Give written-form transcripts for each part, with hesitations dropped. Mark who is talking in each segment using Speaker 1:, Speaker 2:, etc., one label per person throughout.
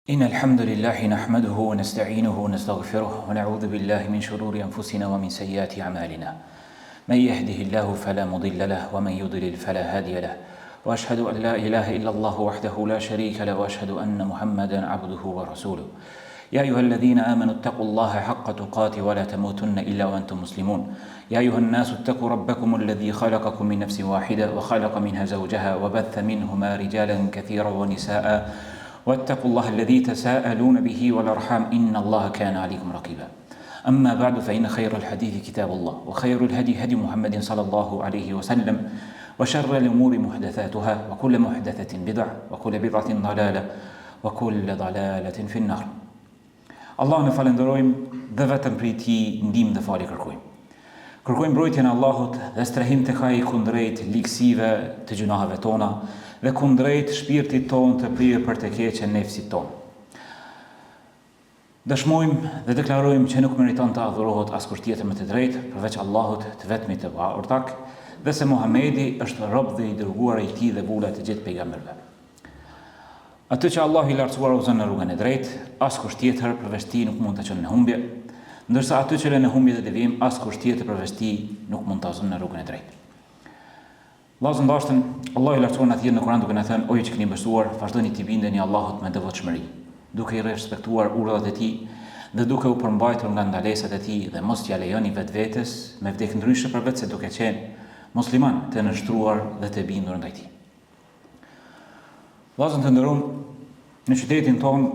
Speaker 1: إن الحمد لله نحمده ونستعينه ونستغفره ونعوذ بالله من شرور أنفسنا ومن سيئات أعمالنا من يهده الله فلا مضل له ومن يضلل فلا هادي له وأشهد أن لا إله إلا الله وحده لا شريك له وأشهد أن محمدا عبده ورسوله يا أيها الذين آمنوا اتقوا الله حق تقاته ولا تموتن إلا وأنتم مسلمون يا أيها الناس اتقوا ربكم الذي خلقكم من نفس واحدة وخلق منها زوجها وبث منهما رجالا كثيرا ونساء واتقوا الله الذي تساءلون به والأرحام إن الله كان عليكم رقيبا أما بعد فإن خير الحديث كتاب الله وخير الهدي هدي محمد صلى الله عليه وسلم وشر الأمور محدثاتها وكل محدثة بدعة وكل بدعة ضلالة وكل ضلالة في النار. Allah në falenderojmë dhe vetëm prej Tij ndihmë dhe falje kërkojmë. Kërkojmë mbrojtjen e Allahut dhe strehim tek Ai kundrejt ligësive të gjunaheve tona dhe kundrejt shpirtit tonë të prirë për të keqen nefsit tonë. Dëshmojmë dhe deklarojmë që nuk meriton të adhurohet askush tjetër me të drejtë përveç Allahut të vetmit të ortak dhe se Muhamedi është rob dhe i dërguar i Tij dhe vula të gjithë pejgamberëve. Atë që Allah i lartësuar udhëzon në rrugën e drejtë, askush tjetër përveç Tij nuk mund të çon në humbje, ndërsa atë që lën në humbje dhe devijim, askush tjetër përveç Tij nuk mund të udhëzon në rrugën e drejtë. Vllazë ndarshëm, Allah i lartësuar na thirr në Kur'an duke na thënë: "O ju që keni besuar, vazhdoni të bindeni Allahut me devotshmëri, duke i respektuar urdhat e Tij dhe duke u përmbajtur nga ndalesat e Tij dhe mos t'ia lejoni vetvetes me vdekje ndryshe përveç se duke qenë musliman të nështruar dhe të bindur ndaj Tij." Vllazën të nderuar, në qytetin tonë,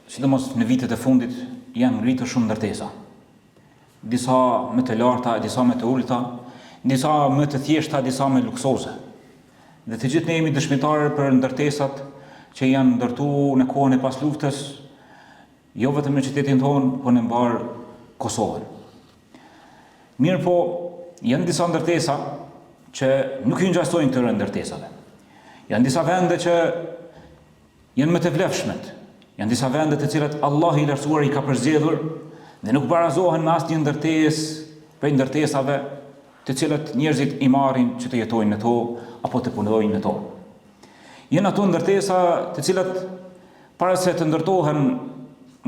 Speaker 1: sidomos në vitet e fundit, janë ngritur shumë ndërtesa. Disa më të larta, disa më të ulta, disa më të thjeshta, disa më luksoze. Dhe të gjithë ne jemi dëshmitarë për ndërtesat që janë ndërtuar në kohën e pas luftës, jo vetëm në qytetin tonë, por në mbar Kosovën. Mirë po, janë disa ndërtesa që nuk i ngjasojnë këtyre ndërtesave. Janë disa vende që janë më të vlefshmet. Janë disa vende të cilat Allah i lartësuar i ka përzgjedhur dhe nuk barazohen me asnjë ndërtesë prej ndërtesave të cilat njerëzit i marrin që të jetojnë në to apo të punojnë në to. Janë ato ndërtesa të cilat para se të ndërtohen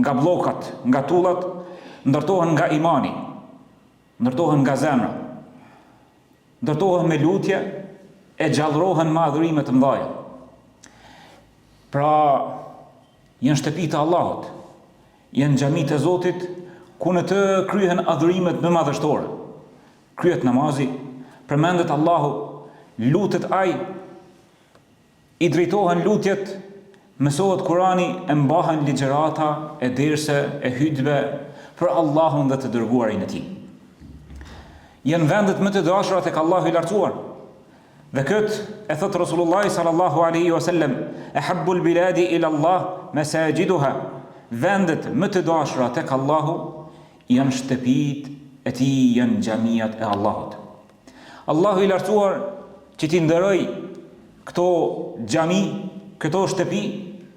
Speaker 1: nga bllokat, nga tullat, ndërtohen nga imani, ndërtohen nga zemra, ndërtohen me lutje e gjallërohen me adhurime të mëdha. Pra, janë shtëpi të Allahut, janë xhamitë e Zotit ku në të kryhen adhurimet më madhështore. Kryhet namazi, përmendet Allahu, lutet Ai, i drejtohen lutjet, mësohet Kurani, e mbahen ligjërata, e derse, e hutbe për Allahun dhe të dërguarin e Tij. Janë vendet më të dashura tek Allahu i lartësuar. Dhe këtë e thot Rasulullah sallallahu alaihi wasallam: "Ahabbul biladi ila Allah masajiduha." Vendet më të dashura tek Allahu janë shtëpitë e Tij, janë xhamiat e Allahut. Allahu i lartësuar që t'i nderoj këto xhami, këto shtëpi,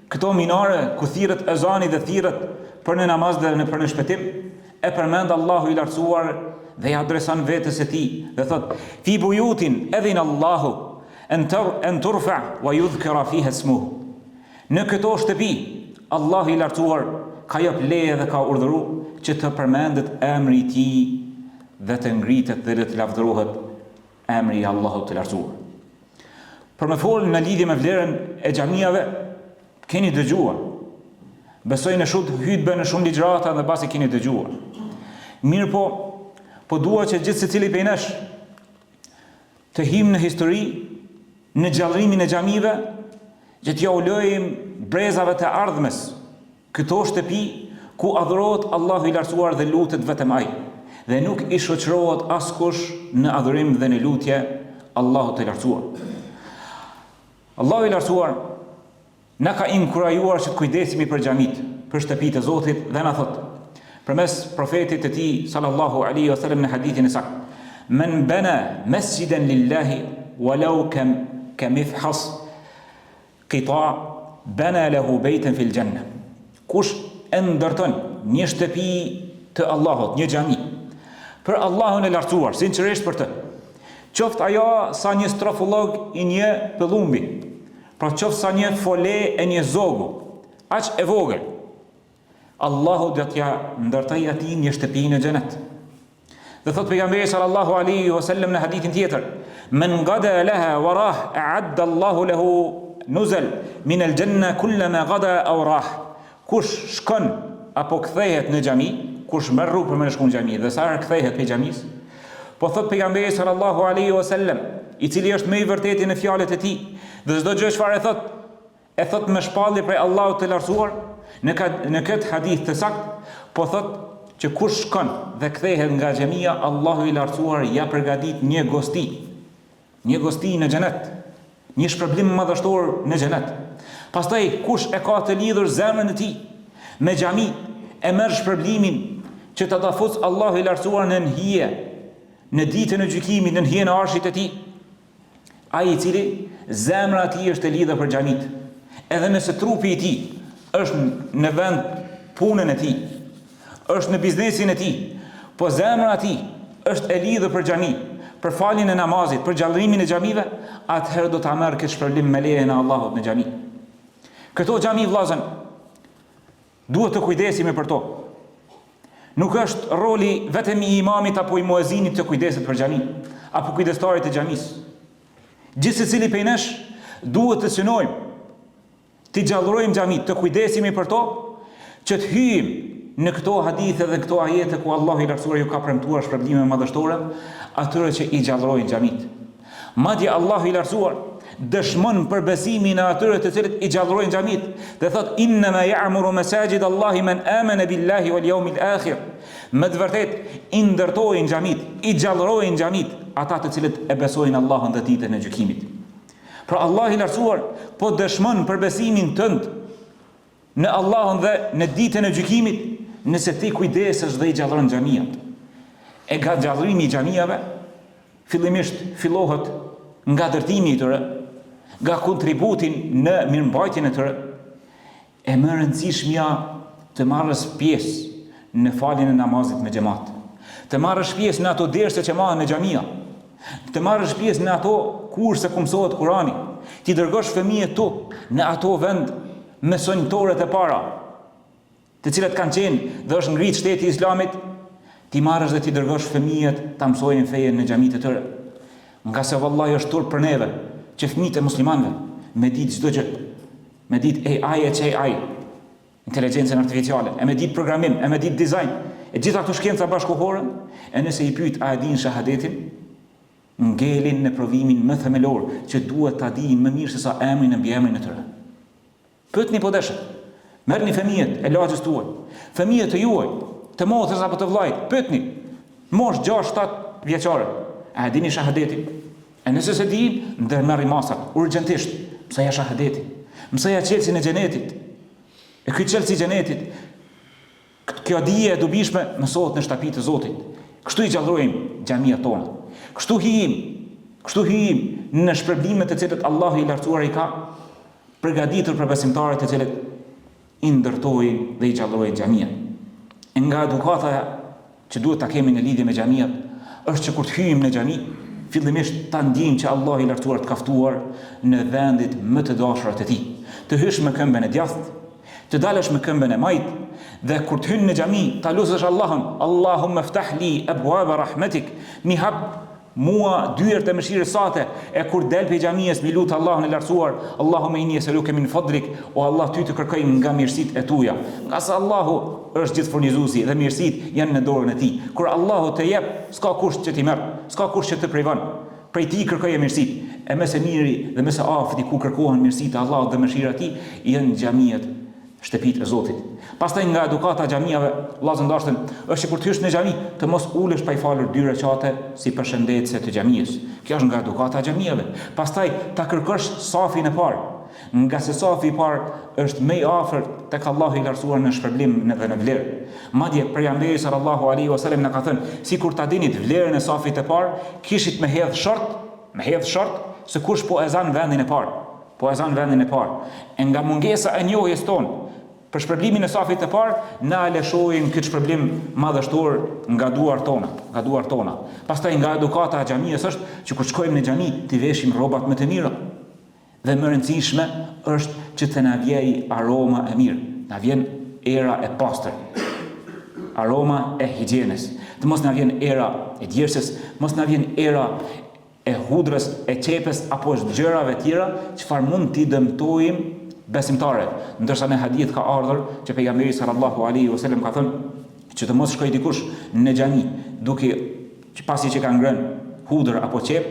Speaker 1: këto minare ku thirret ezani dhe thirret për në namaz dhe për në shpëtim, e përmend Allahu i lartësuar dhe i adreson vetes së Tij dhe thot: "Fi buyutin adhina Allahu an turfa wa yudhkara fiha ismuhu." Në këto shtëpi Allahu i lartësuar ka jep leje dhe ka urdhëruar që të përmendet emri i Tij dhe të ngritet dhe të lavdërohet emri i Allahut të lartësuar. Për me folë në lidhje me vlerën e xhamiave, keni dëgjuar. Besoj në shumë hutbe, në shumë ligjërata dhe basi keni dëgjuar. Mirë po dua që gjithë secili prej nesh të him në histori, në gjallërimin e xhamive, që t'ja ulojmë brezave të ardhmes këto shtëpi ku adhurohet Allahu i lartësuar dhe lutet vetëm Ai, dhe nuk i shoqërohet askush në adhurim dhe në lutje Allahut të lartësuar. Allahu i lartësuar na ka inkurajuar që të kujdesemi për xhamit, për shtëpitë e Zotit dhe na thot përmes profetit të Tij sallallahu alaihi wasallam në hadithin e saktë: "Men bana masjidan lillahi walau kamifhas qita' bana lahu baytan fil janna." Kush e ndërton një shtëpi të Allahut, një xhami për Allahun e lartësuar, sinqerisht për të, qoftë ajo sa një strofullog i një pëllumbi, pra qoftë sa një fole e një zogu, aq e vogël, Allahu do t'ja ndërtoj atij një shtëpi në xhenet. Dhe thot pejgamberi sallallahu alaihi wasallam në hadithin tjetër, men gada laha warah a'adda Allahu lahu nuzal min al-janna kullama gada aw rah. Kush shkon apo kthehet në xhami, kush merr rrugë për me shkuar në xhami dhe sa herë kthehet pe xhamis, po thot pejgamberi sallallahu alaihi wasallam, i cili është më i vërtetë në fjalët e tij, dhe çdo gjë çfarë e thot me shpallje prej Allahut të lartësuar, në këtë hadith të saktë, po thot që kush shkon dhe kthehet nga xhamia, Allahu i lartësuar ja përgatit një gosti në xhenet, një shpërblim madhështor në xhenet. Pastaj kush e ka të lidhur zemrën e tij me xhami, e merr shpërblimin që ta dafus Allahu i lartësuar në hije, në ditën e gjykimit, në hijen e arshit të tij, ai i cili zemra e tij është e lidhur për xhamit, edhe nëse trupi i tij është në vend punën e tij, është në biznesin e tij, po zemra e tij është e lidhur për xhami, për faljen e namazit, për gjallërimin e xhamive, atëherë do ta merr këtë shpërblim me lejen e Allahut në xhami. Këto xhami vllazën, duhet të kujdesemi për to. Nuk është roli vetëm i imamit apo i muezinit të kujdeset për xhamin, apo kujdestarit të xhamisë. Gjithë secili prej nesh duhet të synojmë, të gjallërojmë xhamit, të kujdesemi për to, që të hyjmë në këto hadithe dhe këto ajete ku Allahu i lartësuar ju ka premtuar shpërblime madhështore atyre që i gjallërojnë xhamit. Madje Allahu i lartësuar dëshmon për besimin e atyre të cilët i gjallërojnë xhamit dhe thot innama ya'muru masajid Allahi man amana billahi wal yawmil akhir. Me të vërtetë i ndërtojnë xhamit, i gjallërojnë xhamit ata të cilët e besojnë Allahun dhe ditën e gjykimit. Pra Allah i lartësuar po dëshmon për besimin tënd në Allahun dhe në ditën e gjykimit, nëse ti kujdesesh dhe i gjallëron xhamiat. E nga gjallërimi i xhamiave fillimisht fillohet nga ndërtimi i tyre, nga kontributin në mirëmbajtjen e tyre, e më e rëndësishmja të marrësh pjesë në faljen e namazit me xhamat, të marrësh pjesë në ato derse që marrën në xhamia, të marrësh pjesë në ato kurse ku mësohet Kurani, ti dërgosh fëmijët tu në ato vend mësonjtorët e para, të cilat kanë qenë dhe është ngrit shteti i Islamit, ti marrësh dhe ti dërgosh fëmijët ta mësojnë fejen në xhamit e tyre. Nga se vallahi është turp për neve që fëmijët e muslimanëve me ditë çdo gjë, me ditë AI, inteligjencën artificiale, e me ditë programim, e me ditë dizajn, e gjitha këto shkenca bashkëkohore, e nëse i pyet a e din shahadetin, ngelin në provimin më themelor që duhet ta dinë më mirë se sa emrin e mbiemrin e tyre. Pyetni po dashur, merrni fëmijët e lagjës tuaj, fëmijët e juaj, të motrës apo të vllajt, pyetni, mosh 6-7 vjeçare, a e dini shahadetin? E nëse se di, ndërmerri masat, urgjentisht, mësoja shahadetin, mësoja çelësin e xhenetit. E ky çelësi i xhenetit, kjo dije e dobishme mësohet në shtëpitë e Zotit. Kështu i gjallërojmë xhamiat tona. Kështu hijim në shpërblimet të cilët Allahu i lartësuar i ka përgatitur për besimtarët të cilët i ndërtojnë dhe i gjallërojnë xhamiat. Nga edukata që duhet ta kemi në lidhje me xhamiat është që kur të hyjmë në xhami, fillimisht ta ndijmë që Allahu i lartësuar të ka ftuar në vendit më të dashurat e tij. Të hysh me këmbën e djathtë, të dalësh me këmbën e majt, dhe kur të hynë në xhami, ta lutësh Allahun, Allahumma ftah li abwaba rahmatik, mi hap mua dyert e mëshirës sate, e kur del pe xhamisë mi lut Allahun e lartësuar, Allahumma inni es'aluka min fadlik, o Allah ty të kërkoj nga mirësitë e tuaja. Nga se Allahu është gjithë furnizuesi dhe mirësitë janë në dorën e tij. Kur Allahu të jep, s'ka kush që t'i merr, s'ka kush që të privon. Prej tij kërkoje mirësitë. E më së miri dhe më së afti ku kërkohen mirësitë e Allahut dhe mëshira e tij janë xhamiat, shtëpitë e Zotit. Pastaj nga edukata e xhamiave, vllazë ndoshta, është që kur të hysh në xhami, të mos ulesh pa i falur 2 rekate si përshëndetëse të xhamisë. Kjo është nga edukata e xhamiave. Pastaj ta kërkosh safin e parë, nga se safi i parë është më i afërt tek Allahu i lartësuar në shpërblim dhe në vlerë. Madje pejgamberi sallallahu alaihi wasallam na ka thënë, sikur ta dinit vlerën e safit të parë, kishit me hedh short, se kush po ezan vendin e parë. E nga mungesa e njohjes tonë për shpërblimin e safit të parë, na lëshojmë këtë shpërblim madhështor nga duart tona. Pastaj nga edukata e xhamisë është që kur shkojmë në xhami, të veshim rrobat më të mira. Dhe më rëndësishme është që të na vjej aroma e mirë, na vjen era e pastër, aroma e higjienës. Të mos na vjen era e djersës, mos na vjen era e hudrës, e qepës apo gjërave tjera çfarë mund t'i dëmtojmë besimtarët. Ndërsa në hadith ka ardhur që pejgamberi sallallahu alaihi wasallam ka thënë që të mos shkoj dikush në xhami duke pasi që ka ngrënë hudër apo qep,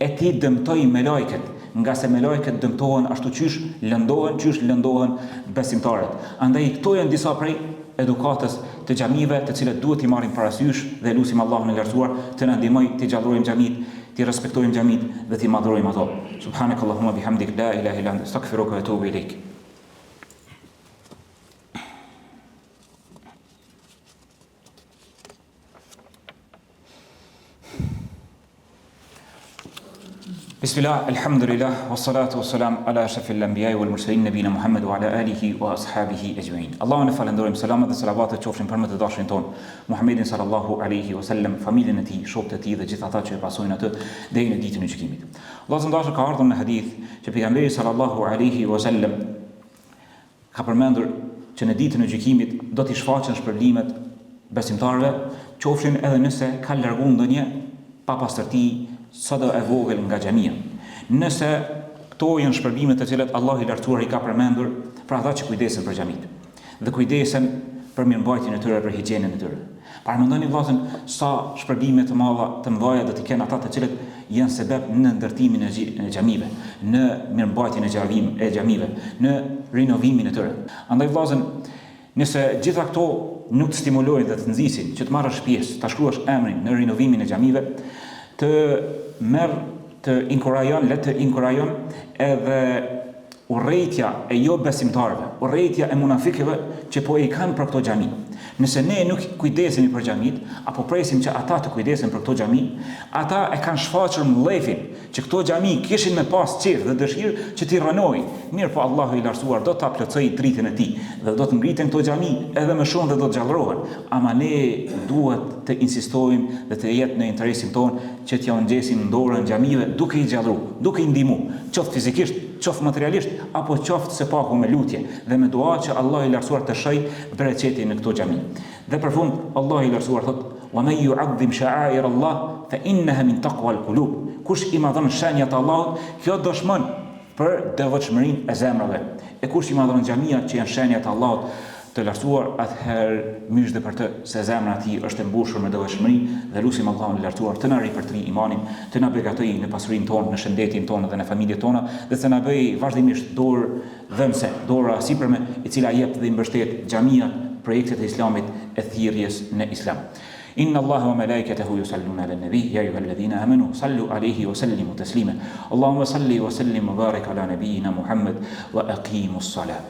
Speaker 1: e ti dëmtoj me lajket, nga se me lajket dëmtohen ashtu qysh lëndohen besimtarët. Andaj këto janë disa prej edukatës të xhamive, të cilët duhet t'i marrim parasysh dhe lutim Allahun e lartësuar të na ndihmojë të gjallërojmë xhamit, të respektojmë xhamit dhe të madhrojmë ato. Subhanakallahumma bihamdik la ilaha illa anta astaghfiruka wa atubu ilaik. Bismillah, alhamdulillah, wassalatu wassalam ala ashrafil anbiya'i wal mursalin nabina Muhammad wa ala alihi wa ashabihi ajma'in. Allahun e falenderojmë, selamat dhe selavatet qofshin për më të dashurin ton, Muhammedin sallallahu alaihi wasallam, familjen e tij, shokët e tij dhe gjithë ata që e pasojnë atë deri në ditën e gjykimit. Allahu subhanahu ka ardhur në hadith që pejgamberi sallallahu alaihi wasallam ka përmendur që në ditën e gjykimit do t'i shfaqen shpërblimet besimtarëve, qofshin edhe nëse ka larguar ndonjë papastërti sado e vogël nga xhamia. Nëse këto janë shpërblimet të cilat Allahu i lartësuar i ka përmendur për ata që kujdesen për xhamit dhe kujdesen për mirëmbajtjen e tyre, për higjienën e tyre. Paramendoni vllazën sa shpërblime të mëdha do t'i kenë ata të cilët janë sebeb në ndërtimin e xhamive, në mirëmbajtjen e xhamive, në rinovimin e tyre. Andaj vllazën, nëse gjitha këto nuk të stimulojnë dhe të nxisin që të marrësh pjesë, ta shkruash emrin në rinovimin e xhamive, të inkurajon edhe urrejtja e jo besimtarëve, urrejtja e munafikëve që po i kanë për këto xhami. Nëse ne nuk kujdesemi për xhamit, apo presim që ata të kujdesen për këto xhami, ata e kanë shfaqur mllëfin që këto xhami kishin me pas qejf dhe dëshirë që t'i rënojnë. Mirë, po Allahu i lartësuar do ta plotësojë dritin e tij dhe do të ngriten këto xhami edhe më shumë dhe do të gjallërohen. Ama ne duhet të insistojmë dhe të jetë në interesin tonë që t'ja ngjesim dorën xhamive duke i gjallëruar, duke i ndihmuar, qoftë fizikisht, qoftë materialisht, apo qoftë se paku me lutje dhe me dua që Allah i lartësuar të shoj bereqetin në këto xhami. Dhe për fund, Allah i lartësuar thot: "Wa man yu'azzim sha'air Allah fa innaha min taqwa al-qulub." Kush i madhon shenjat e Allahut, kjo dëshmon për devotshmërinë e zemrave. E kush i madhon xhamia që janë shenjat e Allahut të lartësuar, atëherë mysh dhe për të se zemra e tij është e mbushur me devotshmëri dhe lutim Allahun e lartësuar të na ripërtri imanin, të na begatoj në pasurinë tonë, në shëndetin tonë dhe në familjet tona dhe të na bëj vazhdimisht dorë dhënëse, dora sipërme e cila jep dhe i mbështet xhamia, projektet e Islamit e thirrjes në Islam. Inna Allaha wa malaikatahu yusalluna 'alan nabi ya ayyuhalladhina amanu sallu 'alayhi wa sallimu taslima. Allahumma salli wa sallim wa barik ala nabiyyina Muhammad wa aqimus salat.